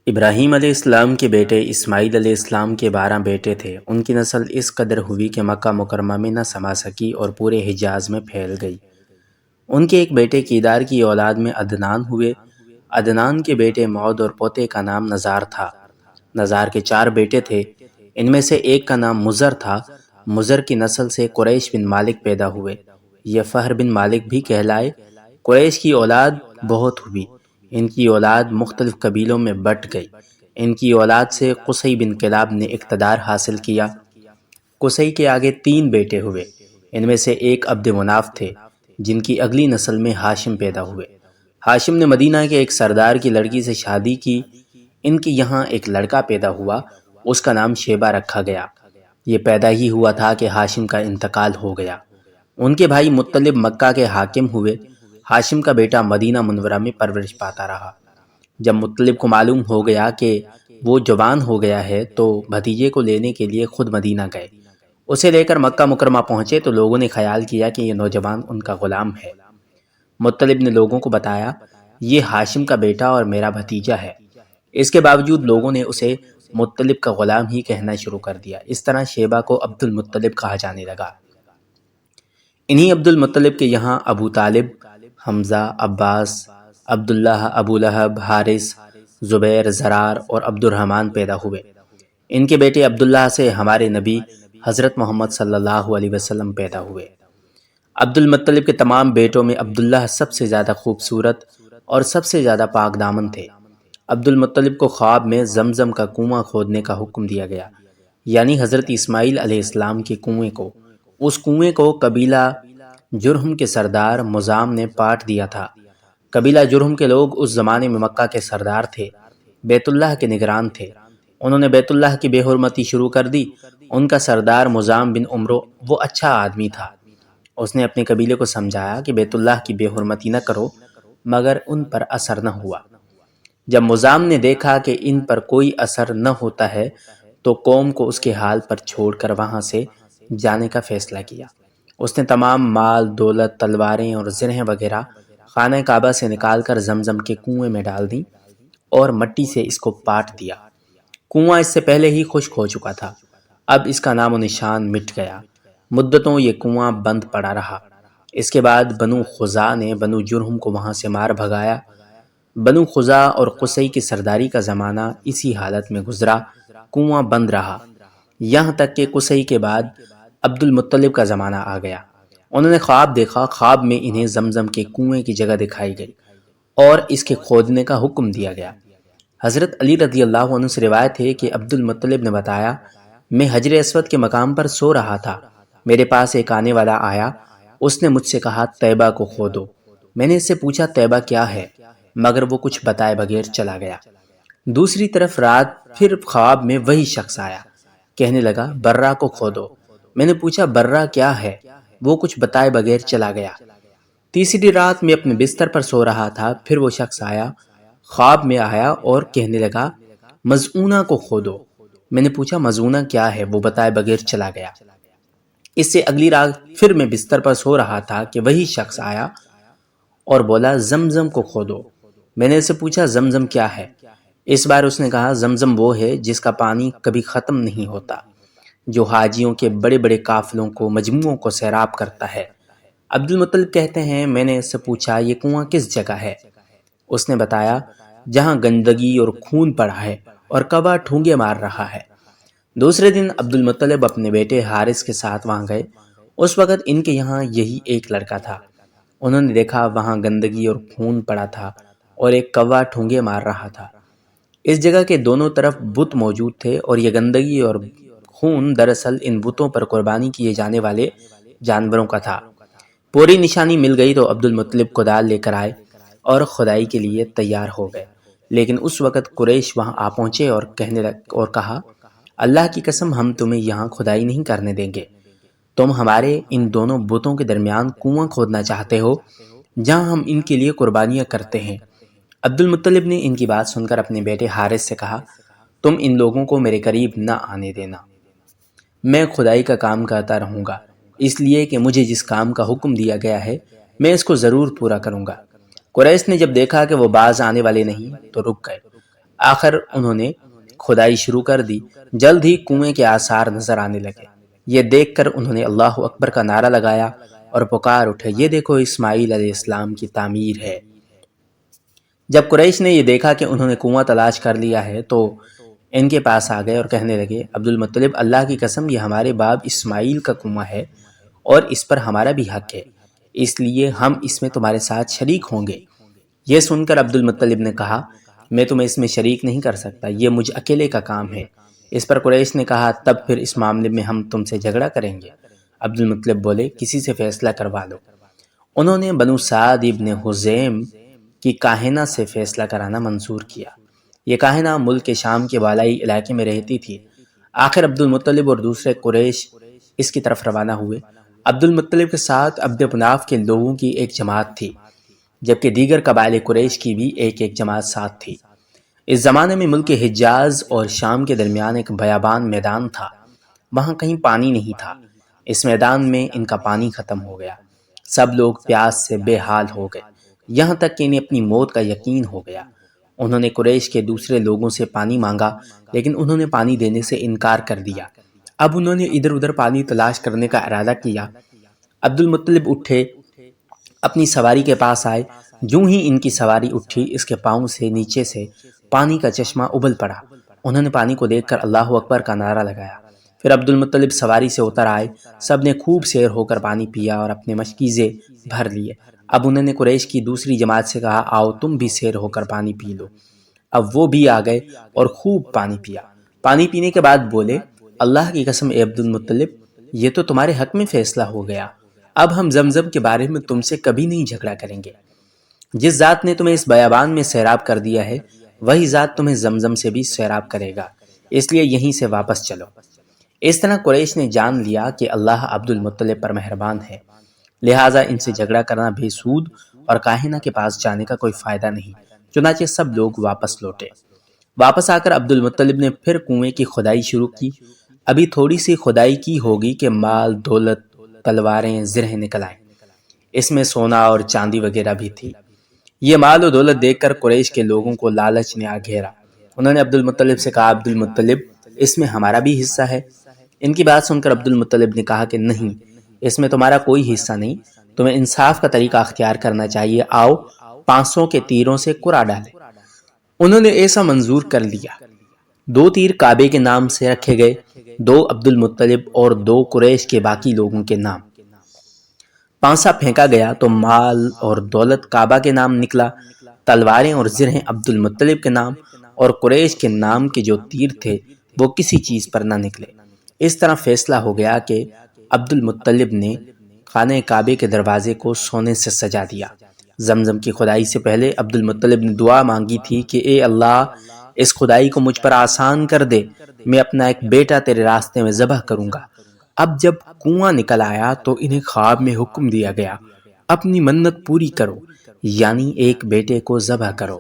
ابراہیم علیہ السلام کے بیٹے اسماعیل علیہ السلام کے 12 بیٹے تھے۔ ان کی نسل اس قدر ہوئی کہ مکہ مکرمہ میں نہ سما سکی اور پورے حجاز میں پھیل گئی۔ ان کے ایک بیٹے کیدار کی اولاد میں عدنان ہوئے۔ عدنان کے بیٹے معد اور پوتے کا نام نزار تھا۔ نزار کے 4 بیٹے تھے، ان میں سے ایک کا نام مضر تھا۔ مضر کی نسل سے قریش بن مالک پیدا ہوئے، یہ فہر بن مالک بھی کہلائے۔ قریش کی اولاد بہت ہوئی، ان کی اولاد مختلف قبیلوں میں بٹ گئی۔ ان کی اولاد سے قصی بن کلاب نے اقتدار حاصل کیا۔ قصی کے آگے 3 بیٹے ہوئے، ان میں سے ایک عبد مناف تھے، جن کی اگلی نسل میں ہاشم پیدا ہوئے۔ ہاشم نے مدینہ کے ایک سردار کی لڑکی سے شادی کی۔ ان کے یہاں ایک لڑکا پیدا ہوا، اس کا نام شیبہ رکھا گیا۔ یہ پیدا ہی ہوا تھا کہ ہاشم کا انتقال ہو گیا۔ ان کے بھائی مطلب مکہ کے حاکم ہوئے۔ ہاشم کا بیٹا مدینہ منورہ میں پرورش پاتا رہا۔ جب مطلب کو معلوم ہو گیا کہ وہ جوان ہو گیا ہے تو بھتیجے کو لینے کے لیے خود مدینہ گئے۔ اسے لے کر مکہ مکرمہ پہنچے تو لوگوں نے خیال کیا کہ یہ نوجوان ان کا غلام ہے۔ مطلب نے لوگوں کو بتایا، یہ ہاشم کا بیٹا اور میرا بھتیجا ہے۔ اس کے باوجود لوگوں نے اسے مطلب کا غلام ہی کہنا شروع کر دیا۔ اس طرح شیبہ کو عبد المطلب کہا جانے لگا۔ انہی عبد المطلب کے یہاں ابو طالب، حمزہ، عباس، عبداللہ، ابو لہب، حارث، زبیر، زرار اور عبد الرحمن پیدا ہوئے۔ ان کے بیٹے عبداللہ سے ہمارے نبی حضرت محمد صلی اللہ علیہ وسلم پیدا ہوئے۔ عبد المطلب کے تمام بیٹوں میں عبداللہ سب سے زیادہ خوبصورت اور سب سے زیادہ پاک دامن تھے۔ عبد المطلب کو خواب میں زمزم کا کنواں کھودنے کا حکم دیا گیا، یعنی حضرت اسماعیل علیہ السلام کے کنویں کو۔ اس کنویں کو قبیلہ جرہم کے سردار مزام نے پاٹ دیا تھا۔ قبیلہ جرہم کے لوگ اس زمانے میں مکہ کے سردار تھے، بیت اللہ کے نگران تھے۔ انہوں نے بیت اللہ کی بے حرمتی شروع کر دی۔ ان کا سردار مزام بن عمرو وہ اچھا آدمی تھا۔ اس نے اپنے قبیلے کو سمجھایا کہ بیت اللہ کی بے حرمتی نہ کرو، مگر ان پر اثر نہ ہوا۔ جب مزام نے دیکھا کہ ان پر کوئی اثر نہ ہوتا ہے تو قوم کو اس کے حال پر چھوڑ کر وہاں سے جانے کا فیصلہ کیا۔ اس نے تمام مال، دولت، تلواریں اور زرہیں وغیرہ خانہ کعبہ سے نکال کر زمزم کے کنویں میں ڈال دیں اور مٹی سے اس کو پاٹ دیا۔ کنواں اس سے پہلے ہی خشک ہو چکا تھا، اب اس کا نام و نشان مٹ گیا۔ مدتوں یہ کنواں بند پڑا رہا۔ اس کے بعد بنو خزاع نے بنو جرہم کو وہاں سے مار بھگایا۔ بنو خزاع اور قصی کی سرداری کا زمانہ اسی حالت میں گزرا، کنواں بند رہا، یہاں تک کہ قصی کے بعد عبد المطلب کا زمانہ آ گیا۔ انہوں نے خواب دیکھا، خواب میں انہیں زمزم کے کنویں کی جگہ دکھائی گئی اور اس کے کھودنے کا حکم دیا گیا۔ حضرت علی رضی اللہ عنہ سے روایت ہے کہ عبد المطلب نے بتایا، میں حجر اسود کے مقام پر سو رہا تھا، میرے پاس ایک آنے والا آیا، اس نے مجھ سے کہا طیبہ کو کھودو۔ میں نے اس سے پوچھا طیبہ کیا ہے، مگر وہ کچھ بتائے بغیر چلا گیا۔ دوسری طرف رات پھر خواب میں وہی شخص آیا، کہنے لگا برہ کو کھودو۔ میں نے پوچھا برہ کیا ہے، وہ کچھ بتائے بغیر چلا گیا۔ تیسری رات میں اپنے بستر پر سو رہا تھا، پھر وہ شخص آیا، خواب میں آیا اور کہنے لگا مزعونہ کو کھودو۔ میں نے پوچھا مزعونہ کیا ہے، وہ بتائے بغیر چلا گیا۔ اس سے اگلی رات پھر میں بستر پر سو رہا تھا کہ وہی شخص آیا اور بولا زمزم کو کھودو۔ میں نے اسے پوچھا زمزم کیا ہے، اس بار اس نے کہا زمزم وہ ہے جس کا پانی کبھی ختم نہیں ہوتا، جو حاجیوں کے بڑے بڑے قافلوں کو، مجموعوں کو سیراب کرتا ہے۔ عبد المطلب کہتے ہیں میں نے اس سے پوچھا یہ کنواں کس جگہ ہے، اس نے بتایا جہاں گندگی اور خون پڑا ہے اور کوا ٹھونگے مار رہا ہے۔ دوسرے دن عبد المطلب اپنے بیٹے حارث کے ساتھ وہاں گئے۔ اس وقت ان کے یہاں یہی ایک لڑکا تھا۔ انہوں نے دیکھا وہاں گندگی اور خون پڑا تھا اور ایک کوا ٹھونگے مار رہا تھا۔ اس جگہ کے دونوں طرف بت موجود تھے اور یہ گندگی اور خون دراصل ان بتوں پر قربانی کیے جانے والے جانوروں کا تھا۔ پوری نشانی مل گئی تو عبد المطلب کدال لے کر آئے اور کھدائی کے لیے تیار ہو گئے، لیکن اس وقت قریش وہاں آ پہنچے اور کہا اللہ کی قسم ہم تمہیں یہاں کھدائی نہیں کرنے دیں گے، تم ہمارے ان دونوں بتوں کے درمیان کنواں کھودنا چاہتے ہو جہاں ہم ان کے لیے قربانیاں کرتے ہیں۔ عبد المطلب نے ان کی بات سن کر اپنے بیٹے حارث سے کہا تم ان لوگوں کو میرے قریب نہ آنے دینا، میں کھدائی کا کام کرتا رہوں گا، اس لیے کہ مجھے جس کام کا حکم دیا گیا ہے میں اس کو ضرور پورا کروں گا۔ قریش نے جب دیکھا کہ وہ باز آنے والے نہیں تو رک گئے۔ آخر انہوں نے کھدائی شروع کر دی۔ جلد ہی کنویں کے آثار نظر آنے لگے۔ یہ دیکھ کر انہوں نے اللہ اکبر کا نعرہ لگایا اور پکار اٹھے، یہ دیکھو اسماعیل علیہ السلام کی تعمیر ہے۔ جب قریش نے یہ دیکھا کہ انہوں نے کنواں تلاش کر لیا ہے تو ان کے پاس آ گئے اور کہنے لگے، عبد المطلب، اللہ کی قسم یہ ہمارے باپ اسماعیل کا کنواں ہے اور اس پر ہمارا بھی حق ہے، اس لیے ہم اس میں تمہارے ساتھ شریک ہوں گے۔ یہ سن کر عبد المطلب نے کہا، میں تمہیں اس میں شریک نہیں کر سکتا، یہ مجھ اکیلے کا کام ہے۔ اس پر قریش نے کہا، تب پھر اس معاملے میں ہم تم سے جھگڑا کریں گے۔ عبد المطلب بولے، کسی سے فیصلہ کروا لو۔ انہوں نے بنو سعد ابن حزیم کی کاہنہ سے فیصلہ کرانا منظور کیا۔ یہ کاہنہ ملک کے شام کے بالائی علاقے میں رہتی تھی۔ آخر عبد المطلب اور دوسرے قریش اس کی طرف روانہ ہوئے۔ عبد المطلب کے ساتھ عبد مناف کے لوگوں کی ایک جماعت تھی، جبکہ دیگر قبائل قریش کی بھی ایک ایک جماعت ساتھ تھی۔ اس زمانے میں ملک حجاز اور شام کے درمیان ایک بیابان میدان تھا، وہاں کہیں پانی نہیں تھا۔ اس میدان میں ان کا پانی ختم ہو گیا، سب لوگ پیاس سے بے حال ہو گئے، یہاں تک کہ انہیں اپنی موت کا یقین ہو گیا۔ انہوں نے قریش کے دوسرے لوگوں سے پانی مانگا، لیکن انہوں نے پانی دینے سے انکار کر دیا۔ اب انہوں نے ادھر ادھر پانی تلاش کرنے کا ارادہ کیا۔ عبد المطلب اٹھے، اپنی سواری کے پاس آئے، جوں ہی ان کی سواری اٹھی، اس کے پاؤں سے نیچے سے پانی کا چشمہ ابل پڑا۔ انہوں نے پانی کو دیکھ کر اللہ اکبر کا نعرہ لگایا۔ پھر عبد المطلب سواری سے اتر آئے، سب نے خوب سیر ہو کر پانی پیا اور اپنے مشکیزے بھر لیے۔ اب انہوں نے قریش کی دوسری جماعت سے کہا، آؤ تم بھی سیر ہو کر پانی پی لو۔ اب وہ بھی آ گئے اور خوب پانی پیا۔ پانی پینے کے بعد بولے، اللہ کی قسم اے عبد المطلب، یہ تو تمہارے حق میں فیصلہ ہو گیا، اب ہم زمزم کے بارے میں تم سے کبھی نہیں جھگڑا کریں گے۔ جس ذات نے تمہیں اس بیابان میں سیراب کر دیا ہے، وہی ذات تمہیں زمزم سے بھی سیراب کرے گا، اس لیے یہیں سے واپس چلو۔ اس طرح قریش نے جان لیا کہ اللہ عبد المطلب پر مہربان ہے، لہٰذا ان سے جھگڑا کرنا بے سود اور کاہنہ کے پاس جانے کا کوئی فائدہ نہیں۔ چنانچہ سب لوگ واپس لوٹے۔ واپس آ کر عبد المطلب نے پھر کنویں کی کھدائی شروع کی۔ ابھی تھوڑی سی کھدائی کی ہوگی کہ مال، دولت، تلواریں، زرہیں نکل آئیں۔ اس میں سونا اور چاندی وغیرہ بھی تھی۔ یہ مال و دولت دیکھ کر قریش کے لوگوں کو لالچ نے آ گھیرا۔ انہوں نے عبد المطلب سے کہا، عبد المطلب، اس میں ہمارا بھی حصہ ہے۔ ان کی بات سن کر عبد المطلب نے کہا کہ نہیں، اس میں تمہارا کوئی حصہ نہیں، تمہیں انصاف کا طریقہ اختیار کرنا چاہیے، آؤ 500 کے تیروں سے قرعہ ڈالیں۔ انہوں نے ایسا منظور کر لیا۔ 2 تیر کعبے کے نام سے رکھے گئے، 2 عبد المطلب اور 2 قریش کے باقی لوگوں کے نام۔ پانسا پھینکا گیا تو مال اور دولت کعبہ کے نام نکلا، تلواریں اور زرہیں عبد المطلب کے نام، اور قریش کے نام کے جو تیر تھے وہ کسی چیز پر نہ نکلے۔ اس طرح فیصلہ ہو گیا کہ عبد المطلب نے خانہ کعبے کے دروازے کو سونے سے سجا دیا۔ زمزم کی کھدائی سے پہلے عبد المطلب نے دعا مانگی تھی کہ اے اللہ، اس کھدائی کو مجھ پر آسان کر دے، میں اپنا ایک بیٹا تیرے راستے میں ذبح کروں گا۔ اب جب کنواں نکل آیا تو انہیں خواب میں حکم دیا گیا، اپنی منت پوری کرو، یعنی ایک بیٹے کو ذبح کرو۔